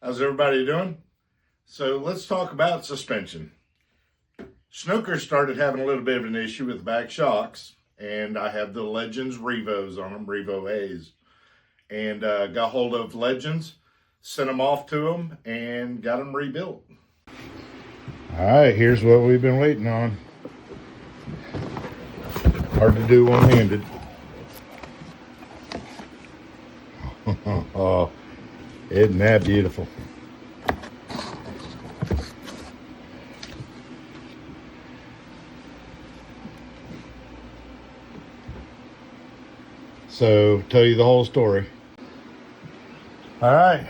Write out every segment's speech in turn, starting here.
How's everybody doing? So let's talk about suspension. Snooker started having a little bit of an issue with the back shocks, and I have the Legends REVOs on them, REVO-A's. And got hold of Legends, sent them off to them, and got them rebuilt. All right, here's what we've been waiting on. Hard to do one-handed. Oh, isn't that beautiful? So, tell you the whole story. All right.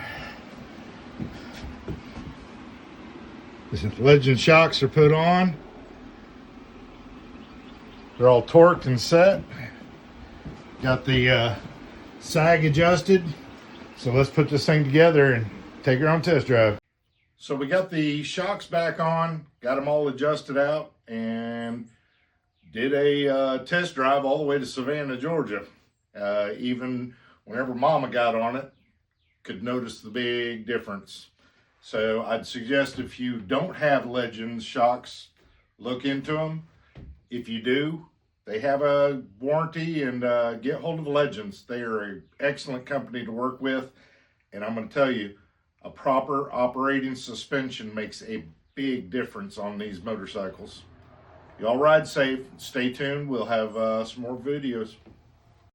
The Legend shocks are put on. They're all torqued and set. Got the sag adjusted. So let's put this thing together and take her on test drive. So we got the shocks back on, got them all adjusted out, and did a test drive all the way to Savannah, Georgia. Even whenever Mama got on it, could notice the big difference. So I'd suggest if you don't have Legends shocks, look into them. If you do, they have a warranty, and get hold of Legends. They are an excellent company to work with. And I'm going to tell you, a proper operating suspension makes a big difference on these motorcycles. Y'all ride safe. Stay tuned. We'll have some more videos.